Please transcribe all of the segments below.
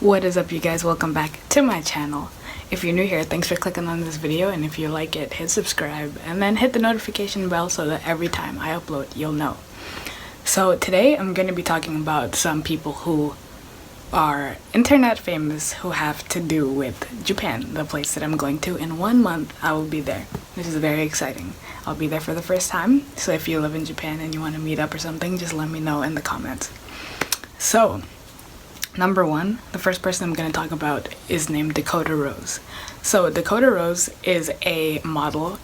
What is up, you guys? Welcome back to my channel. If you're new here, thanks for clicking on this video, and if you like it, hit subscribe and then hit the notification bell so that every time I upload, you'll know. So today I'm going to be talking about some people who are internet famous who have to do with Japan, the place that I'm going to. In 1 month, I will be there, which is very exciting. I'll be there for the first time, so if you live in Japan and you want to meet up or something, just let me know in the comments. So, number one, the first person I'm going to talk about is named Dakota Rose. So Dakota Rose is a model,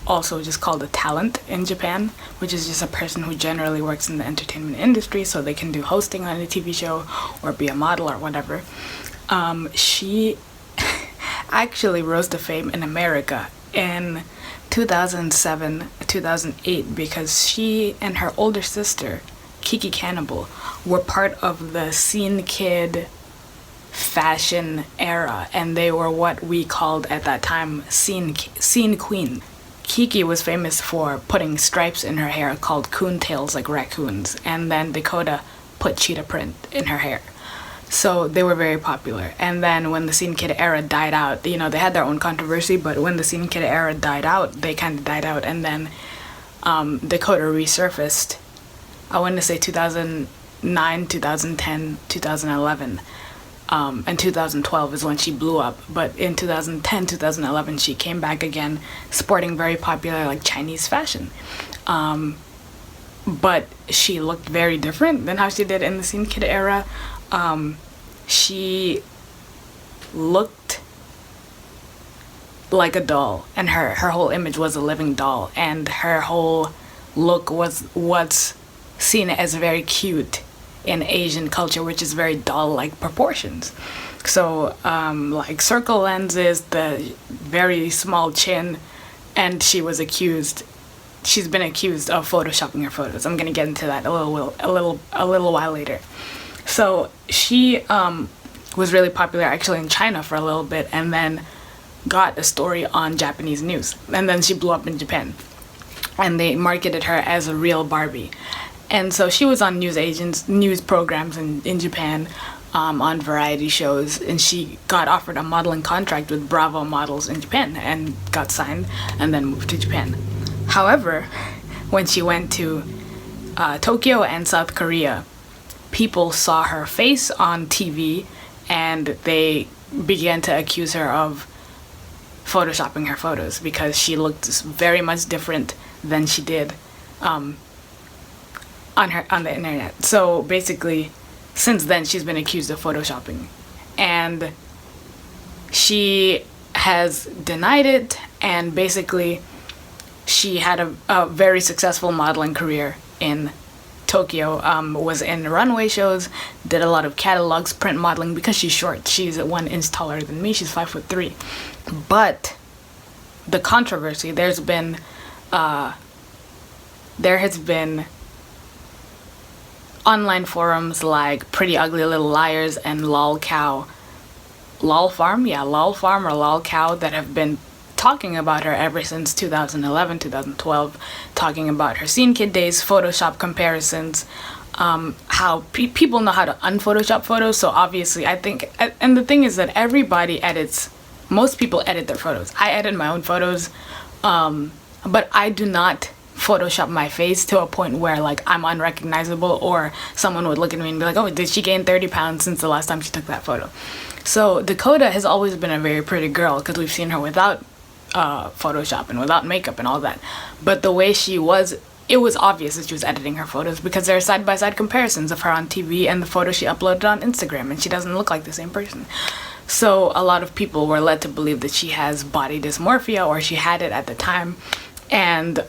also just called a talent in Japan, which is just a person who generally works in the entertainment industry, so they can do hosting on a TV show or be a model or whatever. She actually rose to fame in America in 2007, 2008 because she and her older sister, Kiki Cannibal, were part of the scene kid fashion era, and they were what we called at that time scene queen. Kiki was famous for putting stripes in her hair called coon tails like raccoons, and then Dakota put cheetah print in her hair. So they were very popular. And then when the scene kid era died out, you know, they had their own controversy, but when the scene kid era died out, they kind of died out, and then Dakota resurfaced, I want to say 2009, 2010, 2011, and 2012 is when she blew up. But in 2010, 2011, she came back again, sporting very popular like Chinese fashion. But she looked very different than how she did in the scene kid era. She looked like a doll, and her whole image was a living doll, and her whole look was what's seen as very cute in Asian culture, which is very doll-like proportions. So like circle lenses, the very small chin, and she's been accused of photoshopping her photos. I'm gonna get into that a little while later. So she was really popular actually in China for a little bit, and then got a story on Japanese news, and then she blew up in Japan, and they marketed her as a real Barbie. And so she was on news programs in Japan, on variety shows, and she got offered a modeling contract with Bravo Models in Japan and got signed and then moved to Japan. However, when she went to Tokyo and South Korea, people saw her face on TV and they began to accuse her of photoshopping her photos because she looked very much different than she did on the internet. So basically, since then she's been accused of photoshopping, and she has denied it. And basically, she had a very successful modeling career in Tokyo. Was in runway shows, did a lot of catalogs, print modeling. Because she's short, she's 1 inch taller than me. She's 5'3". But the controversy, there has been online forums like Pretty Ugly Little Liars and Lol Farm or Lol Cow that have been talking about her ever since 2011, 2012, talking about her scene kid days, Photoshop comparisons, how people know how to unphotoshop photos. So obviously, I think, and the thing is that most people edit their photos. I edit my own photos, but I do not Photoshop my face to a point where like I'm unrecognizable, or someone would look at me and be like, oh, did she gain 30 pounds since the last time she took that photo? So Dakota has always been a very pretty girl because we've seen her without Photoshop and without makeup and all that. But the way she was, it was obvious that she was editing her photos because there are side-by-side comparisons of her on TV and the photo she uploaded on Instagram, and she doesn't look like the same person. So a lot of people were led to believe that she has body dysmorphia, or she had it at the time. And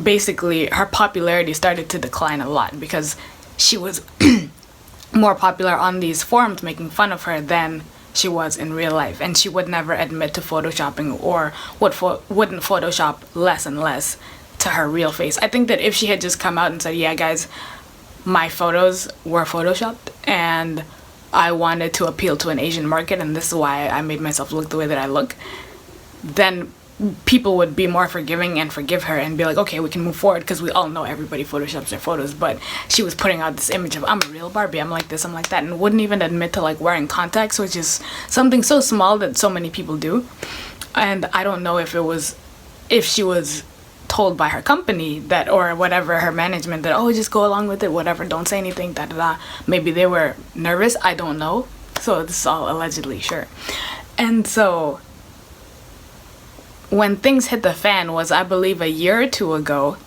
basically her popularity started to decline a lot because she was more popular on these forums making fun of her than she was in real life, and she would never admit to photoshopping, or wouldn't Photoshop less and less to her real face. I think that if she had just come out and said, yeah guys, my photos were photoshopped and I wanted to appeal to an Asian market and this is why I made myself look the way that I look, then people would be more forgiving and forgive her and be like, okay, we can move forward, because we all know everybody photoshops their photos. But she was putting out this image of, I'm a real Barbie, I'm like this, I'm like that, and wouldn't even admit to like wearing contacts, which is something so small that so many people do. And I don't know if she was told by her company that, or whatever, her management, that, oh, just go along with it, whatever, don't say anything, da da da. Maybe they were nervous, I don't know. So this is all allegedly, sure. And so when things hit the fan was, I believe, a year or two ago,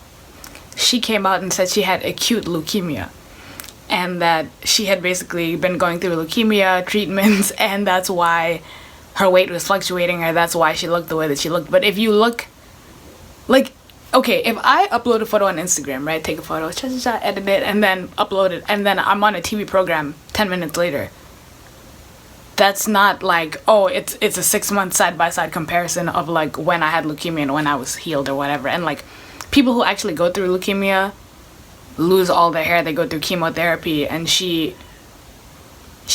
she came out and said she had acute leukemia, and that she had basically been going through leukemia treatments, and that's why her weight was fluctuating, or that's why she looked the way that she looked. But if you look, like, okay, if I upload a photo on Instagram, right, take a photo, edit it, and then upload it, and then I'm on a TV program 10 minutes later, that's not like, oh, it's a 6-month side-by-side comparison of like when I had leukemia and when I was healed or whatever. And like people who actually go through leukemia lose all their hair, they go through chemotherapy, and she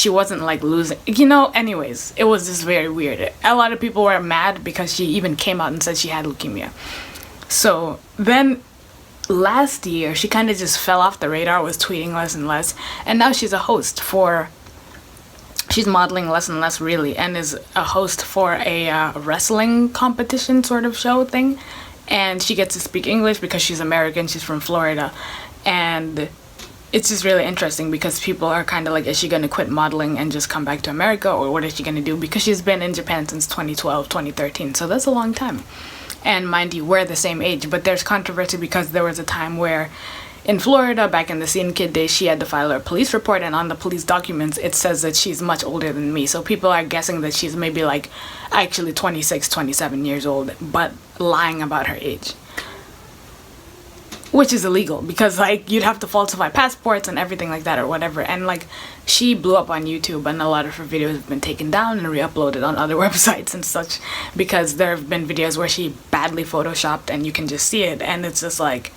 wasn't like losing, anyways, it was just very weird. A lot of people were mad because she even came out and said she had leukemia. So then last year she kind of just fell off the radar, was tweeting less and less, and now she's a host for, she's modeling less and less really, and is a host for a wrestling competition sort of show thing. And she gets to speak English because she's American, she's from Florida. And it's just really interesting because people are kind of like, is she going to quit modeling and just come back to America, or what is she going to do? Because she's been in Japan since 2012, 2013, so that's a long time. And mind you, we're the same age, but there's controversy because there was a time where in Florida, back in the Scene Kid days, she had to file a police report, and on the police documents it says that she's much older than me. So people are guessing that she's maybe like actually 26, 27 years old, but lying about her age. Which is illegal, because like you'd have to falsify passports and everything like that or whatever. And like she blew up on YouTube, and a lot of her videos have been taken down and re-uploaded on other websites and such, because there have been videos where she badly photoshopped and you can just see it, and it's just like,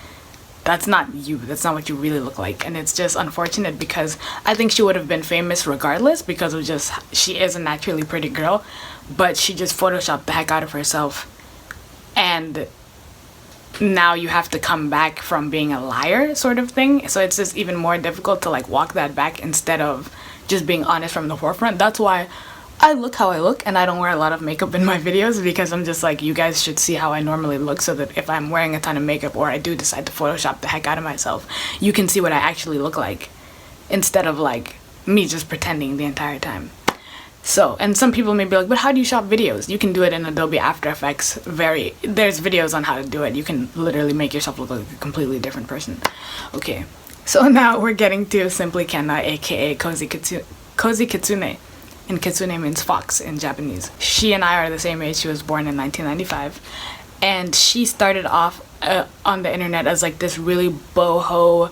that's not you, that's not what you really look like. And it's just unfortunate because I think she would have been famous regardless, because of just, she is a naturally pretty girl, but she just photoshopped the heck out of herself. And now you have to come back from being a liar sort of thing. So it's just even more difficult to like walk that back instead of just being honest from the forefront. That's why I look how I look, and I don't wear a lot of makeup in my videos, because I'm just like, you guys should see how I normally look, so that if I'm wearing a ton of makeup or I do decide to Photoshop the heck out of myself, you can see what I actually look like, instead of like me just pretending the entire time. So, and some people may be like, but how do you shop videos? You can do it in Adobe After Effects. There's videos on how to do it. You can literally make yourself look like a completely different person. Okay, so now we're getting to Simply Kenna, aka Cozykitsune. And kitsune means fox in Japanese. She and I are the same age. She was born in 1995. And she started off on the internet as like this really boho,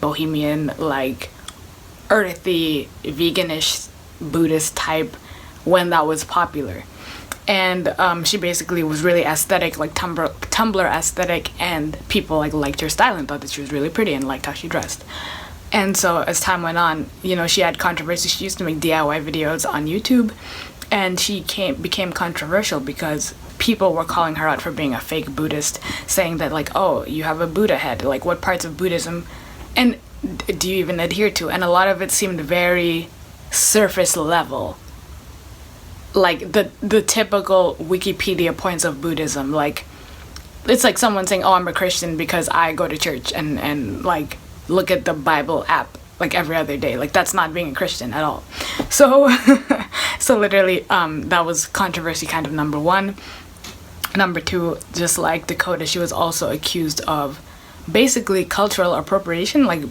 bohemian, like earthy, veganish, Buddhist type when that was popular. And she basically was really aesthetic, like Tumblr aesthetic, and people like liked her style and thought that she was really pretty and liked how she dressed. And so as time went on, she had controversy. She used to make DIY videos on YouTube, and she became controversial because people were calling her out for being a fake Buddhist, saying that like, oh, you have a Buddha head, like what parts of Buddhism and do you even adhere to? And a lot of it seemed very surface level, like the typical Wikipedia points of Buddhism. Like it's like someone saying, oh, I'm a Christian because I go to church and like look at the Bible app like every other day. Like that's not being a Christian at all. So so literally that was controversy kind of number one. Number two, just like Dakota, she was also accused of basically cultural appropriation. Like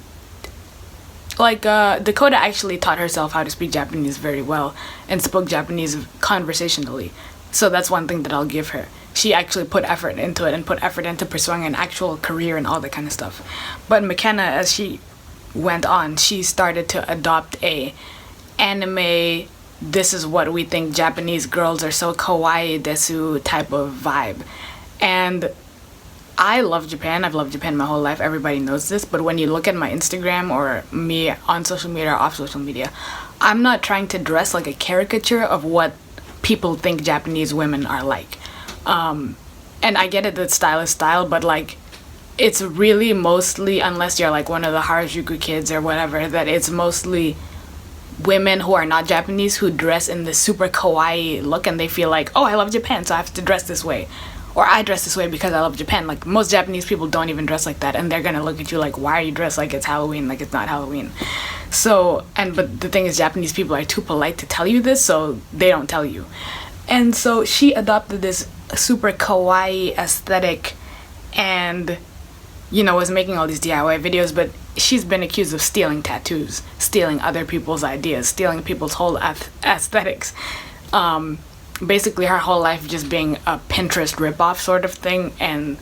Dakota actually taught herself how to speak Japanese very well and spoke Japanese conversationally. So that's one thing that I'll give her. She actually put effort into it and put effort into pursuing an actual career and all that kind of stuff. But McKenna, as she went on, she started to adopt a anime, this is what we think Japanese girls are so kawaii desu type of vibe. And I love Japan. I've loved Japan my whole life. Everybody knows this. But when you look at my Instagram or me on social media or off social media, I'm not trying to dress like a caricature of what people think Japanese women are like. And I get it that style is style, but like it's really mostly, unless you're like one of the Harajuku kids or whatever, that it's mostly women who are not Japanese who dress in this super kawaii look, and they feel like, oh, I love Japan, so I have to dress this way, or I dress this way because I love Japan. Like most Japanese people don't even dress like that, and they're gonna look at you like, why are you dressed like it's Halloween? Like it's not Halloween. So, but the thing is, Japanese people are too polite to tell you this, so they don't tell you. And so she adopted this super kawaii aesthetic, and was making all these DIY videos, but she's been accused of stealing tattoos, stealing other people's ideas, stealing people's whole aesthetics. Basically her whole life just being a Pinterest ripoff sort of thing, and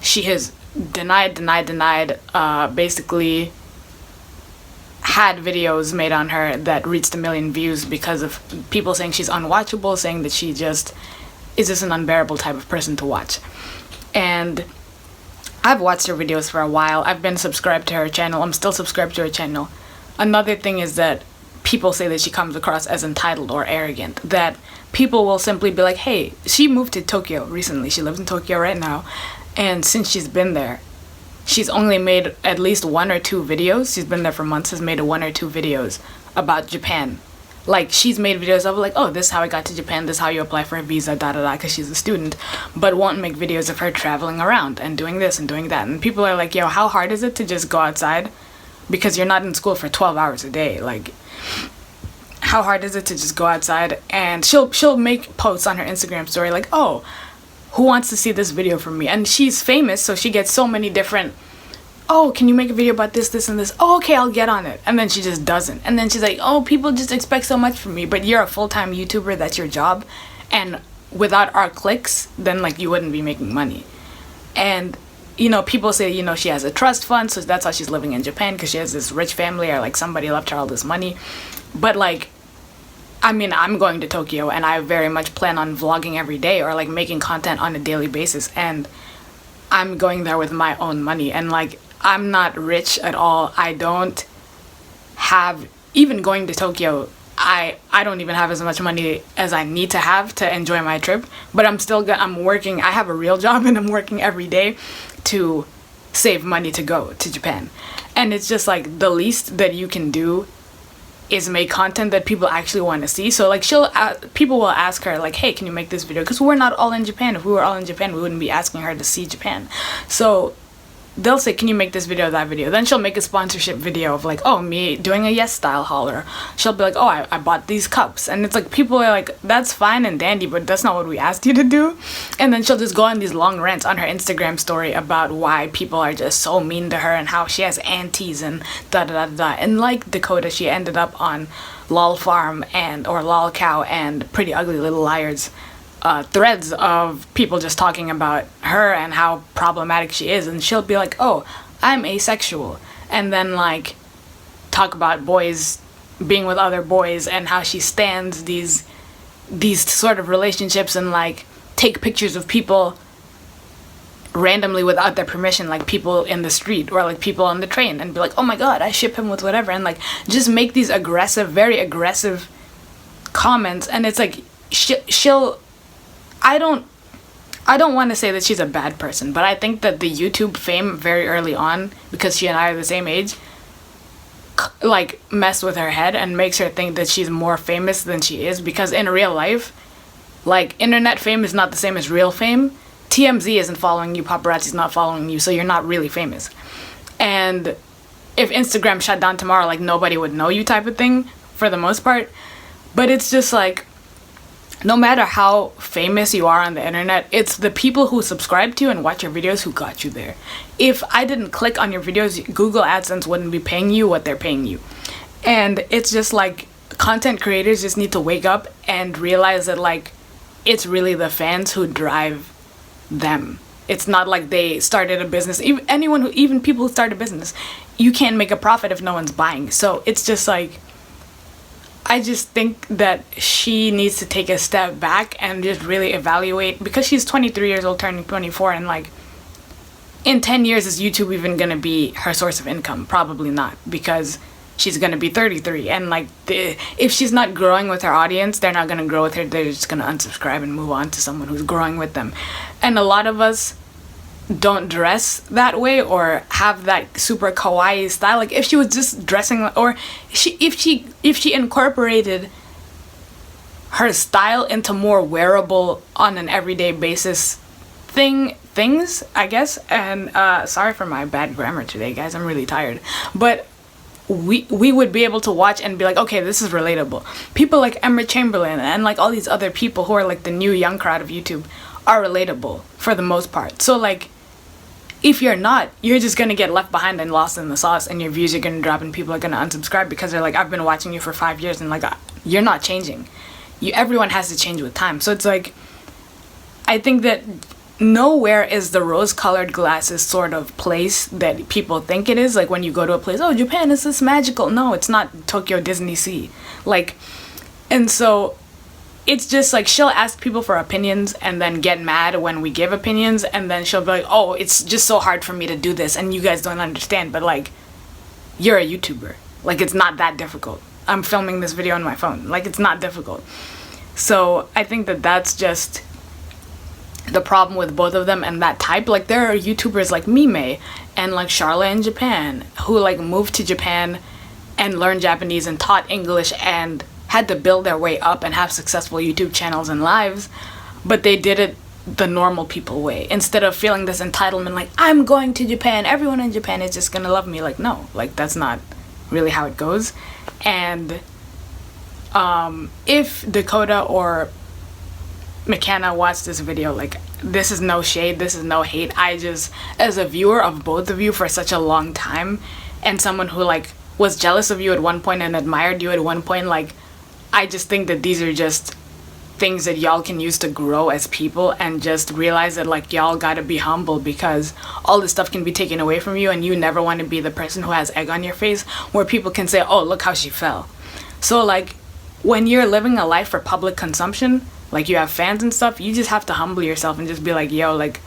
she has denied, basically had videos made on her that reached 1 million views because of people saying she's unwatchable, saying that she just is just an unbearable type of person to watch. And I've watched her videos for a while. I've been subscribed to her channel. I'm still subscribed to her channel. Another thing is that people say that she comes across as entitled or arrogant. That people will simply be like, hey, she moved to Tokyo recently. She lives in Tokyo right now. And since she's been there, she's only made at least 1 or 2 videos. She's been there for months, has made 1 or 2 videos about Japan. Like, she's made videos of like, oh, this is how I got to Japan, this is how you apply for a visa, because she's a student, but won't make videos of her traveling around and doing this and doing that. And people are like, yo, how hard is it to just go outside? Because you're not in school for 12 hours a day. Like, how hard is it to just go outside? And she'll make posts on her Instagram story like, oh, who wants to see this video from me? And she's famous, so she gets so many different, oh, can you make a video about this, this, and this? Oh, okay, I'll get on it. And then she just doesn't. And then she's like, oh, people just expect so much from me. But you're a full-time YouTuber, that's your job. And without our clicks, then, like, you wouldn't be making money. And, people say, she has a trust fund, so that's how she's living in Japan, because she has this rich family, or, like, somebody left her all this money. But, like, I mean, I'm going to Tokyo, and I very much plan on vlogging every day, or, like, making content on a daily basis. And I'm going there with my own money. And, like, I'm not rich at all. I don't have, even going to Tokyo, I don't even have as much money as I need to have to enjoy my trip. But I'm working, I have a real job, and I'm working every day to save money to go to Japan. And it's just like the least that you can do is make content that people actually want to see. So like people will ask her like, hey, can you make this video? Because we're not all in Japan. If we were all in Japan, we wouldn't be asking her to see Japan. So they'll say, can you make this video, that video? Then she'll make a sponsorship video of like, oh, me doing a Yes Style haul. Or she'll be like, oh, I bought these cups. And it's like, people are like, that's fine and dandy, but that's not what we asked you to do. And then she'll just go on these long rants on her Instagram story about why people are just so mean to her and how she has aunties and da-da-da-da. And like Dakota, she ended up on Lol Farm or Lol Cow and Pretty Ugly Little Liars threads of people just talking about her and how problematic she is. And she'll be like, oh, I'm asexual. And then like talk about boys being with other boys and how she stands these sort of relationships, and like take pictures of people randomly without their permission, like people in the street or like people on the train, and be like, oh my god, I ship him with whatever, and like just make these very aggressive comments. And it's like I don't want to say that she's a bad person, but I think that the YouTube fame very early on, because she and I are the same age, like mess with her head and makes her think that she's more famous than she is. Because in real life, like, internet fame is not the same as real fame. TMZ isn't following you, paparazzi's not following you, so you're not really famous. And if Instagram shut down tomorrow, like, nobody would know you type of thing for the most part. But it's just like, no matter how famous you are on the internet, it's the people who subscribe to you and watch your videos who got you there. If I didn't click on your videos, Google AdSense wouldn't be paying you what they're paying you. And it's just like, content creators just need to wake up and realize that, like, it's really the fans who drive them. It's not like they started a business. Even people who start a business, you can't make a profit if no one's buying. So it's just like, I just think that she needs to take a step back and just really evaluate, because she's 23 years old, turning 24, and like, in 10 years, is YouTube even gonna be her source of income? Probably not, because she's gonna be 33, and like if she's not growing with her audience, they're not gonna grow with her. They're just gonna unsubscribe and move on to someone who's growing with them. And a lot of us don't dress that way or have that super kawaii style. Like if she was just dressing, or if she incorporated her style into more wearable on an everyday basis things, I guess. And sorry for my bad grammar today, guys, I'm really tired, but we would be able to watch and be like, okay, this is relatable. People like Emma Chamberlain and like all these other people who are like the new young crowd of YouTube are relatable for the most part. So like if you're not, you're just gonna get left behind and lost in the sauce, and your views are gonna drop and people are gonna unsubscribe because they're like, I've been watching you for 5 years and like you're not changing. Everyone has to change with time. So it's like, I think that nowhere is the rose-colored glasses sort of place that people think it is. Like when you go to a place, oh, Japan is this magical. No, it's not Tokyo Disney Sea. Like, and so it's just like she'll ask people for opinions and then get mad when we give opinions, and then she'll be like, oh, it's just so hard for me to do this and you guys don't understand. But like, you're a YouTuber. Like, it's not that difficult. I'm filming this video on my phone. Like, it's not difficult. So I think that that's just the problem with both of them and that type. Like, there are YouTubers like Mime and like Charlotte in Japan who like moved to Japan and learned Japanese and taught English and had to build their way up and have successful YouTube channels and lives, but they did it the normal people way, instead of feeling this entitlement like, I'm going to Japan, everyone in Japan is just gonna love me. Like, no, like that's not really how it goes. And if Dakota or McKenna watched this video, like, this is no shade, this is no hate. I just, as a viewer of both of you for such a long time, and someone who like was jealous of you at one point and admired you at one point, like, I just think that these are just things that y'all can use to grow as people, and just realize that like y'all gotta be humble, because all this stuff can be taken away from you, and you never want to be the person who has egg on your face where people can say, oh, look how she fell. So like when you're living a life for public consumption, like you have fans and stuff, you just have to humble yourself and just be like, yo, like,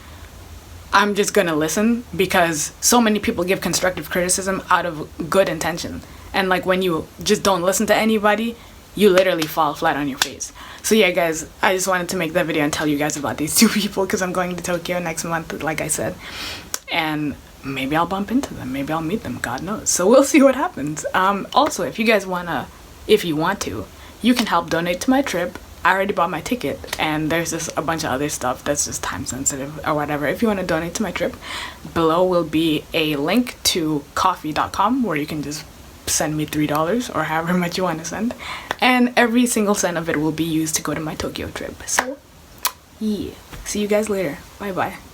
I'm just gonna listen, because so many people give constructive criticism out of good intention, and like when you just don't listen to anybody, you literally fall flat on your face. So yeah, guys, I just wanted to make that video and tell you guys about these two people, because I'm going to Tokyo next month, like I said, and maybe I'll bump into them, maybe I'll meet them, God knows. So we'll see what happens. Also, if you guys want to, you can help donate to my trip. I already bought my ticket, and there's just a bunch of other stuff that's just time sensitive or whatever. If you want to donate to my trip, below will be a link to coffee.com where you can just send me $3 or however much you want to send, and every single cent of it will be used to go to my Tokyo trip. So yeah, see you guys later. Bye bye.